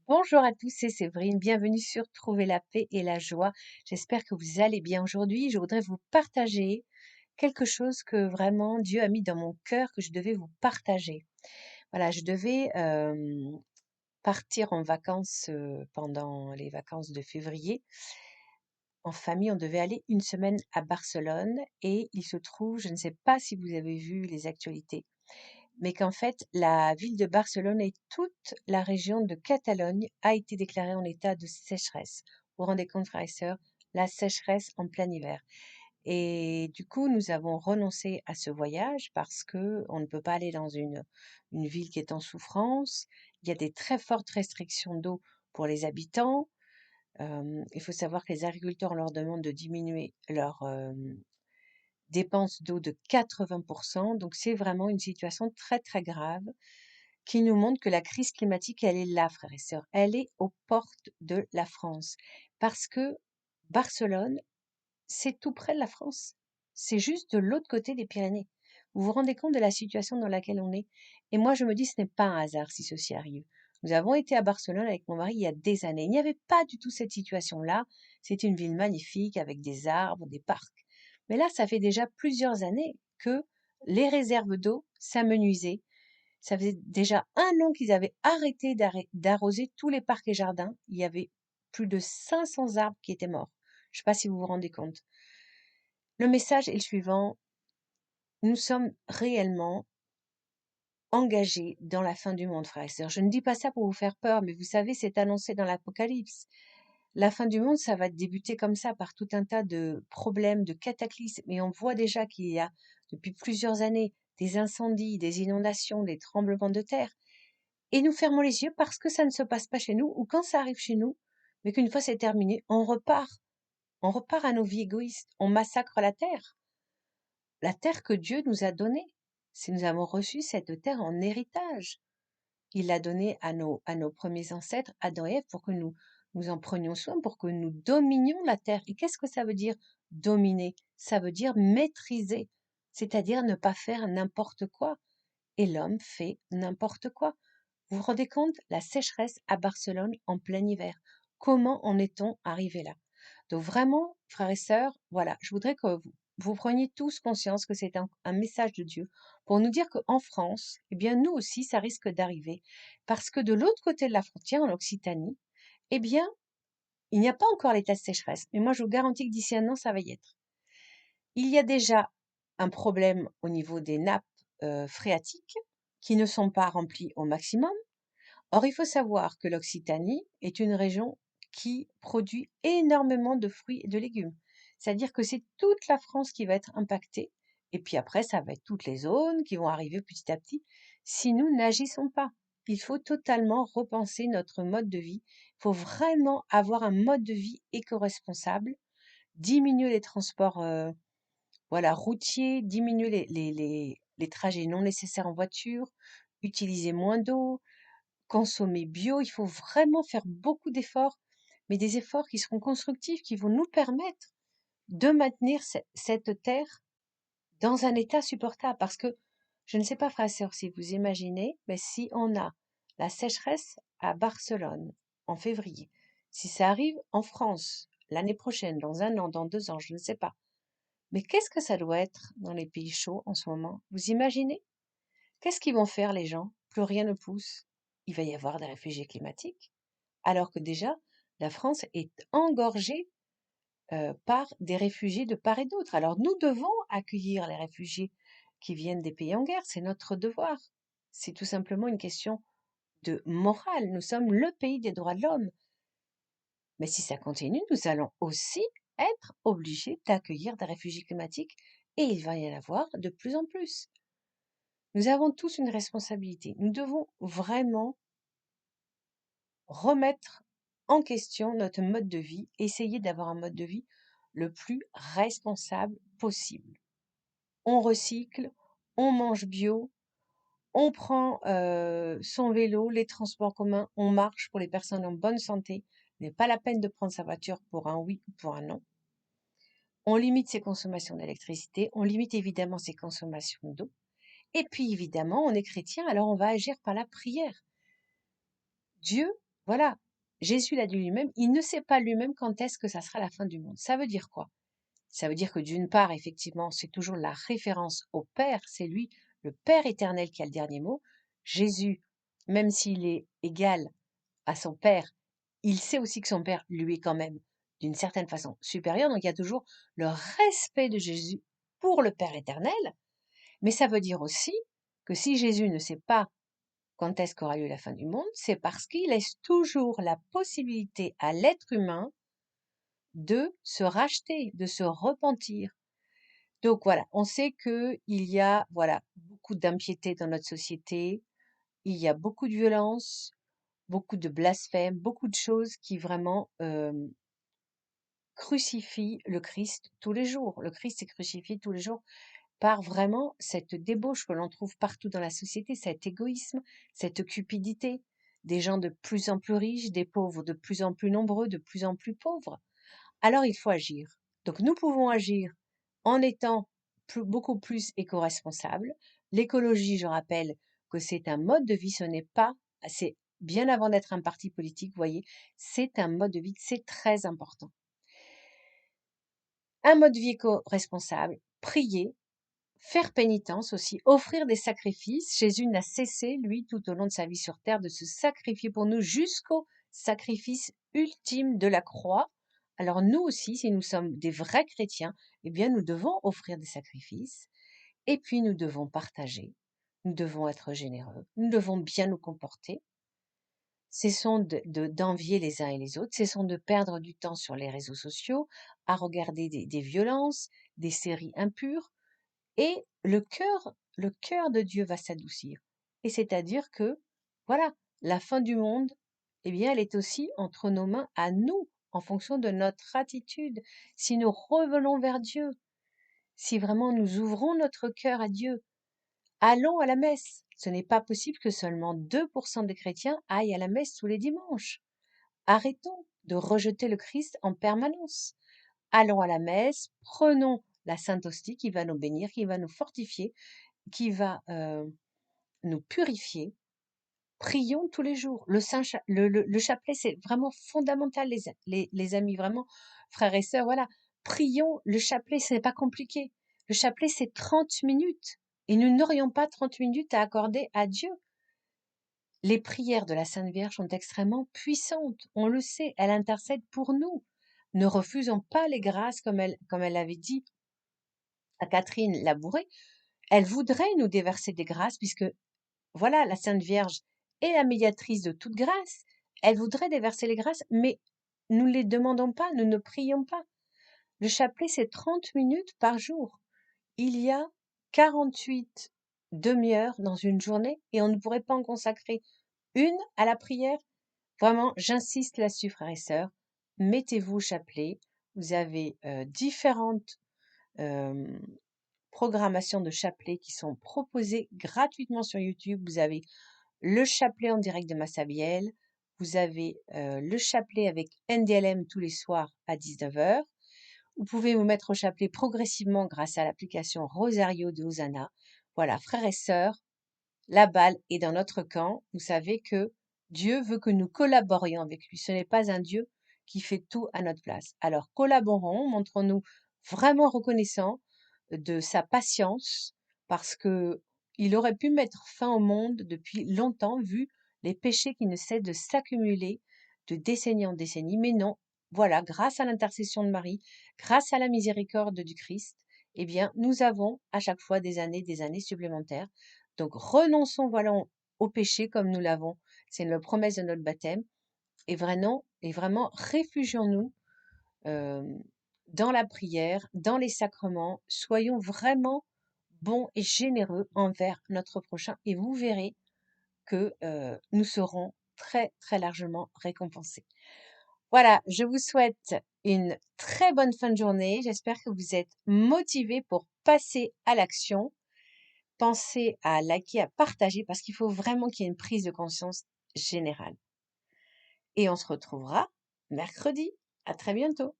Bonjour à tous, c'est Séverine. Bienvenue sur Trouver la paix et la joie. J'espère que vous allez bien aujourd'hui. Je voudrais vous partager quelque chose que vraiment Dieu a mis dans mon cœur que je devais vous partager. Voilà, je devais partir en vacances pendant les vacances de février. En famille, on devait aller une semaine à Barcelone et il se trouve, je ne sais pas si vous avez vu les actualités, mais qu'en fait, la ville de Barcelone et toute la région de Catalogne a été déclarée en état de sécheresse. Vous vous rendez compte, frères et sœurs, la sécheresse en plein hiver. Et du coup, nous avons renoncé à ce voyage parce que on ne peut pas aller dans une ville qui est en souffrance. Il y a des très fortes restrictions d'eau pour les habitants. Il faut savoir que les agriculteurs, on leur demande de diminuer leurs dépenses d'eau de 80%. Donc, c'est vraiment une situation très, très grave qui nous montre que la crise climatique, elle est là, frères et sœurs. Elle est aux portes de la France. Parce que Barcelone, c'est tout près de la France. C'est juste de l'autre côté des Pyrénées. Vous vous rendez compte de la situation dans laquelle on est? Et moi, je me dis, ce n'est pas un hasard si ceci arrive. Nous avons été à Barcelone avec mon mari il y a des années. Il n'y avait pas du tout cette situation-là. C'est une ville magnifique avec des arbres, des parcs. Mais là, ça fait déjà plusieurs années que les réserves d'eau s'amenuisaient. Ça faisait déjà un an qu'ils avaient arrêté d'arroser tous les parcs et jardins. Il y avait plus de 500 arbres qui étaient morts. Je ne sais pas si vous vous rendez compte. Le message est le suivant. Nous sommes réellement engagés dans la fin du monde, frères et sœurs. Je ne dis pas ça pour vous faire peur, mais vous savez, c'est annoncé dans l'Apocalypse. La fin du monde, ça va débuter comme ça, par tout un tas de problèmes, de cataclysmes. Et on voit déjà qu'il y a, depuis plusieurs années, des incendies, des inondations, des tremblements de terre. Et nous fermons les yeux parce que ça ne se passe pas chez nous, ou quand ça arrive chez nous, mais qu'une fois c'est terminé, on repart. On repart à nos vies égoïstes. On massacre la terre que Dieu nous a donnée. Si nous avons reçu cette terre en héritage, il l'a donnée à nos premiers ancêtres, Adam et Ève, pour que nous en prenions soin, pour que nous dominions la terre. Et qu'est-ce que ça veut dire dominer? Ça veut dire maîtriser, c'est-à-dire ne pas faire n'importe quoi. Et l'homme fait n'importe quoi. Vous vous rendez compte? La sécheresse à Barcelone en plein hiver. Comment en est-on arrivé là? Donc vraiment, frères et sœurs, voilà, je voudrais que vous preniez tous conscience que c'est un message de Dieu pour nous dire qu'en France, eh bien nous aussi, ça risque d'arriver. Parce que de l'autre côté de la frontière, en Occitanie, eh bien, il n'y a pas encore l'état de sécheresse. Mais moi, je vous garantis que d'ici un an, ça va y être. Il y a déjà un problème au niveau des nappes phréatiques qui ne sont pas remplies au maximum. Or, il faut savoir que l'Occitanie est une région qui produit énormément de fruits et de légumes. C'est-à-dire que c'est toute la France qui va être impactée. Et puis après, ça va être toutes les zones qui vont arriver petit à petit si nous n'agissons pas. Il faut totalement repenser notre mode de vie. Il faut vraiment avoir un mode de vie éco-responsable, diminuer les transports voilà, routiers, diminuer les trajets non nécessaires en voiture, utiliser moins d'eau, consommer bio, il faut vraiment faire beaucoup d'efforts, mais des efforts qui seront constructifs, qui vont nous permettre de maintenir cette terre dans un état supportable. Parce que, je ne sais pas, frères et sœurs, si vous imaginez, mais si on a la sécheresse à Barcelone en février, si ça arrive en France l'année prochaine, dans un an, dans 2 ans, je ne sais pas, mais qu'est-ce que ça doit être dans les pays chauds en ce moment? Vous imaginez? Qu'est-ce qu'ils vont faire les gens? Plus rien ne pousse. Il va y avoir des réfugiés climatiques. Alors que déjà, la France est engorgée par des réfugiés de part et d'autre. Alors nous devons accueillir les réfugiés qui viennent des pays en guerre, c'est notre devoir. C'est tout simplement une question de morale. Nous sommes le pays des droits de l'homme. Mais si ça continue, nous allons aussi être obligés d'accueillir des réfugiés climatiques et il va y en avoir de plus en plus. Nous avons tous une responsabilité. Nous devons vraiment remettre en question notre mode de vie, essayer d'avoir un mode de vie le plus responsable possible. On recycle, on mange bio, on prend son vélo, les transports communs, on marche pour les personnes en bonne santé. Il n'est pas la peine de prendre sa voiture pour un oui ou pour un non. On limite ses consommations d'électricité, on limite évidemment ses consommations d'eau. Et puis évidemment, on est chrétien, alors on va agir par la prière. Dieu, voilà, Jésus l'a dit lui-même, il ne sait pas lui-même quand est-ce que ça sera la fin du monde. Ça veut dire quoi? Ça veut dire que d'une part, effectivement, c'est toujours la référence au Père, c'est lui, le Père éternel, qui a le dernier mot. Jésus, même s'il est égal à son Père, il sait aussi que son Père lui est quand même, d'une certaine façon, supérieur. Donc il y a toujours le respect de Jésus pour le Père éternel. Mais ça veut dire aussi que si Jésus ne sait pas quand est-ce qu'aura lieu la fin du monde, c'est parce qu'il laisse toujours la possibilité à l'être humain de se racheter, de se repentir. Donc voilà, on sait qu'il y a voilà beaucoup d'impiété dans notre société, il y a beaucoup de violence, beaucoup de blasphème, beaucoup de choses qui vraiment crucifient le Christ tous les jours. Le Christ est crucifié tous les jours par vraiment cette débauche que l'on trouve partout dans la société, cet égoïsme, cette cupidité, des gens de plus en plus riches, des pauvres de plus en plus nombreux, de plus en plus pauvres. Alors il faut agir. Donc nous pouvons agir en étant beaucoup plus éco-responsables. L'écologie, je rappelle que c'est un mode de vie, ce n'est pas, c'est bien avant d'être un parti politique, vous voyez, c'est un mode de vie, c'est très important. Un mode de vie éco-responsable, prier, faire pénitence aussi, offrir des sacrifices. Jésus n'a cessé, lui, tout au long de sa vie sur terre, de se sacrifier pour nous jusqu'au sacrifice ultime de la croix. Alors nous aussi, si nous sommes des vrais chrétiens, eh bien nous devons offrir des sacrifices et puis nous devons partager, nous devons être généreux, nous devons bien nous comporter. Cessons d'envier les uns et les autres, cessons de perdre du temps sur les réseaux sociaux, à regarder des violences, des séries impures, et le cœur de Dieu va s'adoucir. Et c'est-à-dire que, voilà, la fin du monde, eh bien, elle est aussi entre nos mains à nous, en fonction de notre attitude. Si nous revenons vers Dieu, si vraiment nous ouvrons notre cœur à Dieu, allons à la messe. Ce n'est pas possible que seulement 2% des chrétiens aillent à la messe tous les dimanches. Arrêtons de rejeter le Christ en permanence. Allons à la messe, prenons la Sainte Hostie qui va nous bénir, qui va nous fortifier, qui va nous purifier. Prions tous les jours. Le chapelet, c'est vraiment fondamental, les amis, vraiment, frères et sœurs, voilà. Prions, le chapelet, ce n'est pas compliqué. Le chapelet, c'est 30 minutes. Et nous n'aurions pas 30 minutes à accorder à Dieu. Les prières de la Sainte Vierge sont extrêmement puissantes. On le sait, elle intercède pour nous. Ne refusons pas les grâces comme elle avait dit à Catherine Labouré. Elle voudrait nous déverser des grâces puisque voilà, la Sainte Vierge est la médiatrice de toute grâce. Elle voudrait déverser les grâces, mais nous ne les demandons pas, nous ne prions pas. Le chapelet, c'est 30 minutes par jour. Il y a 48 demi-heures dans une journée et on ne pourrait pas en consacrer une à la prière. Vraiment, j'insiste là-dessus, frères et sœurs. Mettez-vous au chapelet. Vous avez différentes programmations de chapelet qui sont proposées gratuitement sur YouTube. Vous avez le chapelet en direct de Massabielle, vous avez le chapelet avec NDLM tous les soirs à 19h. Vous pouvez vous mettre au chapelet progressivement grâce à l'application Rosario de Hosanna. Voilà, frères et sœurs, la balle est dans notre camp. Vous savez que Dieu veut que nous collaborions avec lui. Ce n'est pas un Dieu qui fait tout à notre place. Alors collaborons, montrons-nous vraiment reconnaissants de sa patience parce que il aurait pu mettre fin au monde depuis longtemps vu les péchés qui ne cessent de s'accumuler de décennie en décennie. Mais non, voilà, grâce à l'intercession de Marie, grâce à la miséricorde du Christ, eh bien, nous avons à chaque fois des années supplémentaires. Donc, renonçons, voilà, au péché comme nous l'avons. C'est la promesse de notre baptême. Et vraiment réfugions-nous euh, dans la prière, dans les sacrements. Soyons vraiment bons et généreux envers notre prochain et vous verrez que nous serons très, très largement récompensés. Voilà, je vous souhaite une très bonne fin de journée. J'espère que vous êtes motivés pour passer à l'action. Pensez à liker, à partager parce qu'il faut vraiment qu'il y ait une prise de conscience générale. Et on se retrouvera mercredi. À très bientôt.